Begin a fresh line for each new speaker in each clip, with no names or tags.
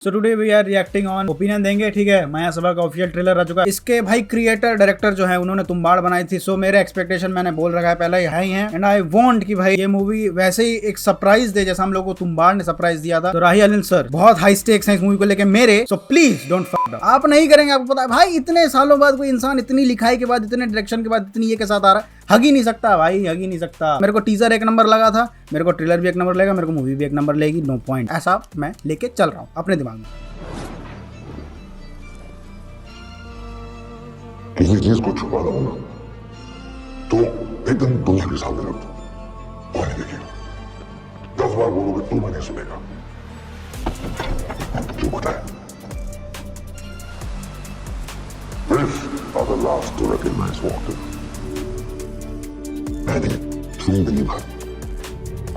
So today we are reacting on opinion देंगे, ठीक है। माया सभा का ऑफिशियल ट्रेलर आ चुका है। इसके भाई क्रिएटर डायरेक्टर जो है उन्होंने तुम्बाड़ बनाई थी। सो मेरे एक्सपेक्टेशन मैंने बोल रखा है पहले ही हाई है एंड आई वांट कि भाई ये मूवी वैसे ही एक सरप्राइज दे जैसा हम लोग को तुम्बाड़ ने सरप्राइज दिया था। तो राही अनिल सर बहुत हाई स्टेक्स हैं इस मूवी को लेके मेरे। So please don't fuck up. आप नहीं करेंगे, आपको पता है भाई इतने सालों बाद कोई इंसान इतनी लिखाई के बाद, इतने डायरेक्शन के बाद, इतनी ये के साथ आ रहा है, हग ही नहीं सकता भाई, हग ही नहीं सकता। मेरे को टीजर एक नंबर लगा था, मेरे को ट्रेलर भी एक नंबर लगेगा, मेरे को मूवी भी एक नंबर लेगी, नो पॉइंट। ऐसा मैं लेके चल रहा हूँ अपने दिमाग में।
किसी चीज को छुपाना हो ना तो एकदम दोस्त के सामने रख दो, कोई नहीं देखेगा। 10 बार बोलोगे तो मैं नहीं सुनेगा। क्यों बताया? This are the last to recognize Walker. मैंने जिंदगी भर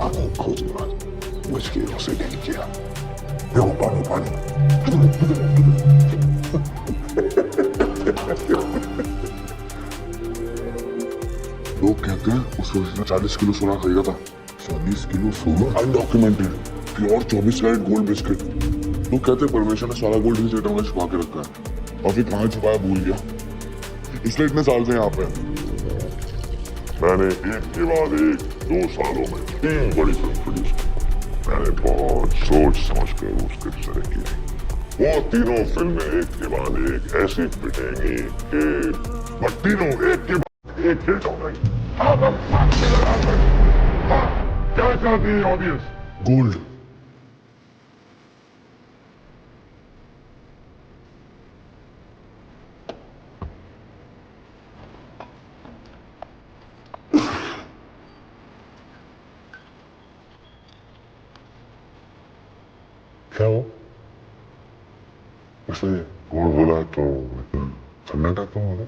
आंखों खोज के बाद मुश्किलों से नहीं किया। देखो पानी पानी लोग कहते हैं उस वक्त 40 किलो सोना खरीदा था। 40 किलो सोना undocumented pure 24 carat gold biscuit. लोग कहते हैं परमेश्वर ने सारा गोल्ड इस आइटम में छुपा के रखा है और फिर कहाँ छुपाया भूल गया, इसलिए इतने साल से यहाँ पे। मैंने एक के बाद एक 2 सालों में 3 बड़ी फिल्म प्रोड्यूस की। मैंने बहुत सोच समझ कर वो स्क्रिप्ट सेलेक्ट की। वो तीनों फिल्में एक के बाद एक ऐसी पिटेंगी कि तीनों एक के बाद एक हिट हो गई। क्या चाहती है ऑडियंस? गोल्ड। क्या हो? उसने गोल्ड बोला तो सन्नाटा क्यों हो गया?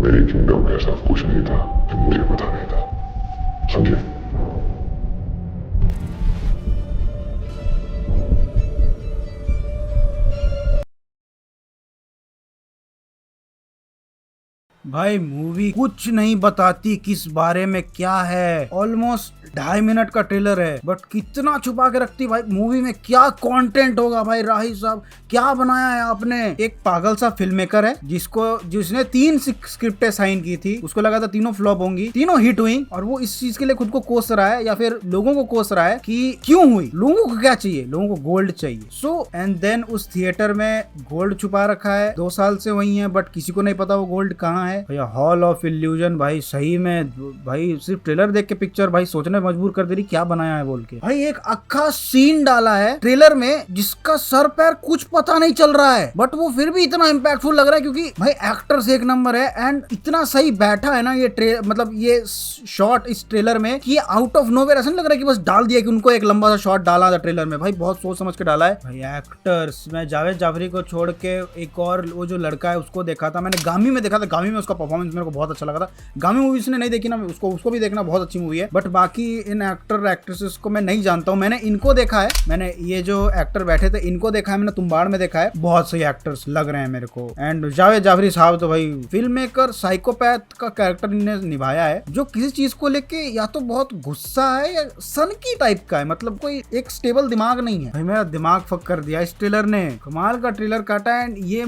मेरी किंगडम के साथ कुछ नहीं था जो मुझे पता नहीं था, समझे?
भाई मूवी कुछ नहीं बताती किस बारे में क्या है। ऑलमोस्ट 2.5 मिनट का ट्रेलर है बट कितना छुपा के रखती भाई। मूवी में क्या कंटेंट होगा भाई? राही साहब क्या बनाया है आपने? एक पागल सा फिल्म मेकर है जिसने 3 स्क्रिप्टें साइन की थी, उसको लगा था तीनों फ्लॉप होंगी, तीनों हिट हुई और वो इस चीज के लिए खुद को कोस रहा है या फिर लोगों को कोस रहा है कि क्यों हुई। लोगों को क्या चाहिए? लोगों को गोल्ड चाहिए। सो एंड देन उस थिएटर में गोल्ड छुपा रखा है, 2 साल से वही है बट किसी को नहीं पता वो गोल्ड कहाँ है। भैया हॉल ऑफ इल्यूजन भाई सही में भाई सिर्फ ट्रेलर देख के पिक्चर भाई सोचने मजबूर कर दे रही क्या बनाया है बोल के। भाई एक अक्खा सीन डाला है ट्रेलर में जिसका सर पैर कुछ पता नहीं चल रहा है बट वो फिर भी इतना इम्पैक्टफुल लग रहा है क्योंकि भाई एक्टर्स एक नंबर है एंड इतना सही बैठा है ना ये मतलब ये शॉट इस ट्रेलर में कि आउट ऑफ नोवेयर ऐसा नहीं लग रहा है कि बस डाल दिया कि उनको एक लंबा सा शॉट डाला था ट्रेलर में। भाई बहुत सोच समझ के डाला है भाई। एक्टर्स मैं जावेद जाफरी को छोड़ के एक और वो जो लड़का है उसको देखा था मैंने, गामी में देखा था। गामी में उसका परफॉर्मेंस मेरे को बहुत अच्छा लगा था। गामी मूवी ने नहीं देखी ना, उसको भी देखना, बहुत अच्छी मूवी है। बट बाकी इन एक्टर एक्ट्रेसेस को मैं नहीं जानता हूँ। मैंने इनको देखा है, मैंने ये जो एक्टर बैठे थे इनको देखा है, मैंने तुम्बाड़ में देखा है। बहुत सही एक्टर्स लग रहे हैं मेरे को। एंड जावेद जाफरी साहब तो भाई फिल्म मेकर साइकोपैथ का कैरेक्टर इन्हें निभाया है जो किसी चीज को लेके या तो बहुत गुस्सा है या सनकी टाइप का है, मतलब कोई एक स्टेबल दिमाग नहीं है। भाई मेरा दिमाग फक कर दिया इस ट्रेलर ने। कमाल का ट्रेलर काटा है। ये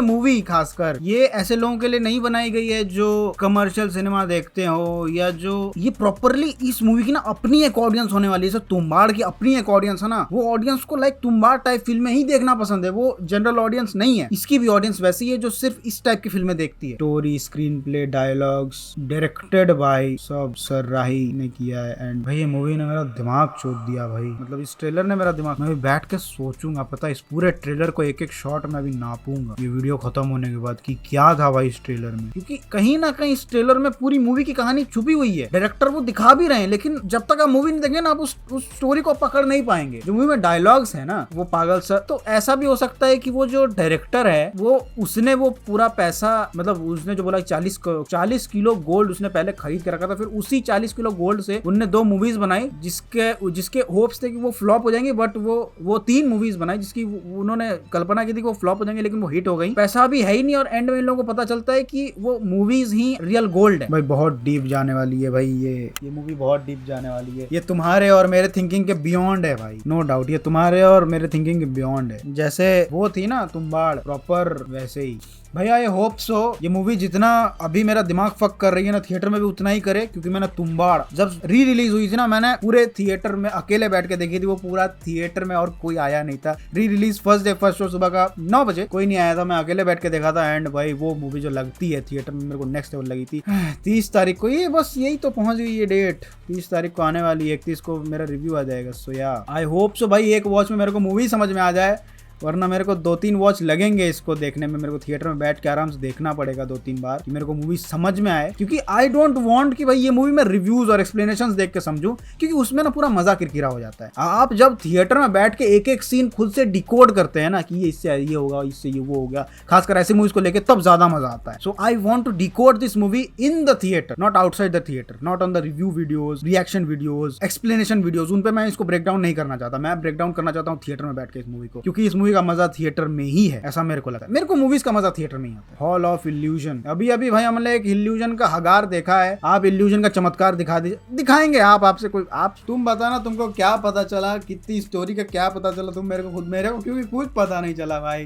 मूवी खासकर ये ऐसे लोगों के लिए नहीं बनाई गई है जो कमर्शियल सिनेमा देखते हो या जो ये प्रॉपरली इस मूवी की ना अपनी एक ऑडियंस होने वाली है। तुम्बाड़ की अपनी एक ऑडियंस है ना, वो ऑडियंस को लाइक तुम्बाड़ टाइप फिल्में ही देखना पसंद है, वो जनरल ऑडियंस नहीं है। इसकी भी ऑडियंस वैसी है जो सिर्फ इस टाइप की फिल्में देखती है। Story, screen play, dialogues, directed by सब सर राही ने किया है। एंड भाई ये मूवी ने मेरा दिमाग चोट दिया भाई, मतलब इस ट्रेलर ने मेरा दिमाग, मैं भी बैठ के सोचूंगा पता इस पूरे ट्रेलर को एक एक शॉट में अभी नापूंगा ये वीडियो खत्म होने के बाद कि क्या क्या था भाई इस ट्रेलर में, क्योंकि कहीं ना कहीं इस ट्रेलर में पूरी मूवी की कहानी छुपी हुई है। डायरेक्टर वो दिखा भी रहे हैं, लेकिन जब तक आप मूवी नहीं देखेंगे ना, आप उस स्टोरी को पकड़ नहीं पाएंगे। जो मूवी में डायलॉग्स है ना, वो पागल सा। तो ऐसा भी हो सकता है कि वो जो डायरेक्टर है उसने वो पूरा पैसा, मतलब उसने जो बोला 40 किलो गोल्ड उसने पहले खरीद के रखा था, फिर उसी 40 किलो गोल्ड से उनने 2 मूवीज बनाई, जिसके होप्स थे कि वो फ्लॉप हो जाएंगी, बट वो 3 मूवीज बनाई जिसकी उन्होंने कल्पना की थी कि वो फ्लॉप हो जाएंगे, लेकिन वो हिट हो गई। पैसा भी है ही नहीं, और एंड में इन लोगों को पता चलता है कि वो मूवीज ही रियल गोल्ड है। भाई बहुत डीप जाने वाली है भाई, ये मूवी बहुत डीप जाने वाली है। ये तुम्हारे और मेरे थिंकिंग के बियॉन्ड है भाई, नो डाउट। ये तुम्हारे और मेरे थिंकिंग के बियॉन्ड है। जैसे वो थी ना तुम्बाड़, प्रॉपर वैसे ही भैया। आई होप सो ये मूवी जितना अभी मेरा दिमाग फक कर रही है ना, थिएटर में भी उतना ही करे, क्योंकि मैंने तुम्बाड़ जब री रिलीज हुई थी ना, मैंने पूरे थिएटर में अकेले बैठ के देखी थी। वो पूरा थिएटर में और कोई आया नहीं था। री रिलीज फर्स्ट शो सुबह का 9 बजे, कोई नहीं आया था, मैं अकेले बैठ के देखा था। एंड भाई वो मूवी जो लगती है थिएटर में, मेरे को नेक्स्ट लेवल लगी थी। 30 तारीख को, ये बस यही तो पहुंच गई ये डेट, 30 तारीख को आने वाली है। 31 को मेरा रिव्यू आ जाएगा। सो या आई होप सो भाई एक वॉच में मेरे को मूवी समझ में आ जाए, वरना मेरे को 2-3 वॉच लगेंगे इसको देखने में। मेरे को थिएटर में बैठ के आराम से देखना पड़ेगा 2-3 बार कि मेरे को मूवी समझ में आए, क्योंकि आई डोंट वांट कि भाई ये मूवी में रिव्यूज और एक्सप्लेनेशंस देख के समझूं, क्योंकि उसमें ना पूरा मजा किरकिरा हो जाता है। आप जब थिएटर में बैठ के एक एक सीन खुद से डिकोड करते हैं ना कि ये इससे ये होगा, इससे ये वो हो गया, खासकर ऐसी मूवीज को लेके, तब ज्यादा मजा आता है। So I want to decode this movie in the theatre, not outside the theatre, not on the review videos, reaction videos, explanation videos. उन पे मैं इसको ब्रेक डाउन नहीं करना चाहता। मैं ब्रेक डाउन करना चाहता हूँ थिएटर में बैठ के इस मूवी को, क्योंकि इस मूवी का मजा थिएटर में ही है, ऐसा मेरे को लगा। मेरे को मूवीज का मजा थिएटर में ही आता है। हॉल ऑफ इल्यूजन, अभी भाई हमने एक इल्यूजन का हगार देखा है। आप इल्यूजन का चमत्कार दिखाएंगे आपसे कोई, तुम बताना तुमको क्या पता चला, कितनी स्टोरी का क्या पता चला तुम मेरे को क्योंकि कुछ पता नहीं चला भाई।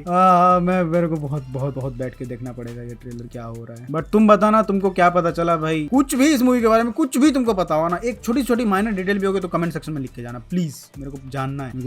मेरे को बहुत बैठ के देखना पड़ेगा ये ट्रेलर क्या हो रहा है। बट तुम बताना तुमको क्या पता चला भाई, कुछ भी इस मूवी के बारे में कुछ भी तुमको पता हो ना, एक छोटी माइनर डिटेल भी होगी तो कमेंट सेक्शन में लिख के जाना प्लीज। मेरे को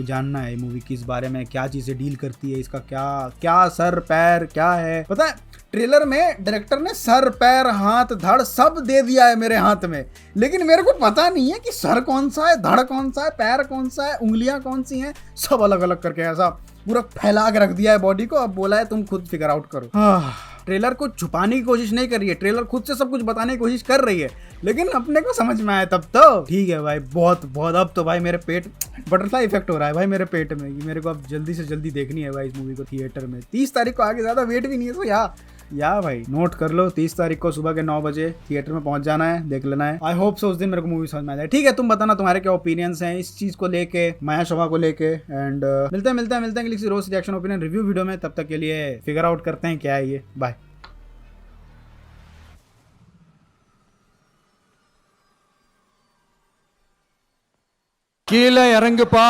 जानना है मूवी किस बारे में, क्या चीजें डील करती है, इसका क्या सर पैर क्या है। पता है ट्रेलर में डायरेक्टर ने सर पैर हाथ धड़ सब दे दिया है मेरे हाथ में, लेकिन मेरे को पता नहीं है कि सर कौन सा है, धड़ कौन सा है, पैर कौन सा है, उंगलियां कौन सी हैं, सब अलग अलग करके ऐसा पूरा फैला के रख दिया है बॉडी को। अब बोला है तुम खुद फिगर आउट करो। ट्रेलर को छुपाने की कोशिश नहीं कर रही है, ट्रेलर खुद से सब कुछ बताने की कोशिश कर रही है, लेकिन अपने को समझ में आया तब तो ठीक है भाई। बहुत अब तो भाई मेरे पेट बटरफ्लाई इफेक्ट हो रहा है भाई मेरे पेट में, कि मेरे को अब जल्दी से जल्दी देखनी है भाई इस मूवी को थिएटर में। 30 तारीख को आगे ज्यादा वेट भी नहीं है। तो या भाई नोट कर लो, 30 तारीख को सुबह के 9 बजे थिएटर में पहुंच जाना है, देख लेना है। आई होप सो उस दिन मेरे को मूवी समझ में आ जाए। ठीक है, तुम बताना तुम्हारे क्या ओपिनियंस हैं इस चीज को लेके, माया शोभा को लेके। एंड मिलते हैं किसी रोज रिएक्शन ओपिनियन रिव्यू वीडियो में। तब तक के लिए फिगर आउट करते हैं क्या है ये। बाय।
கீழே இறங்குப்பா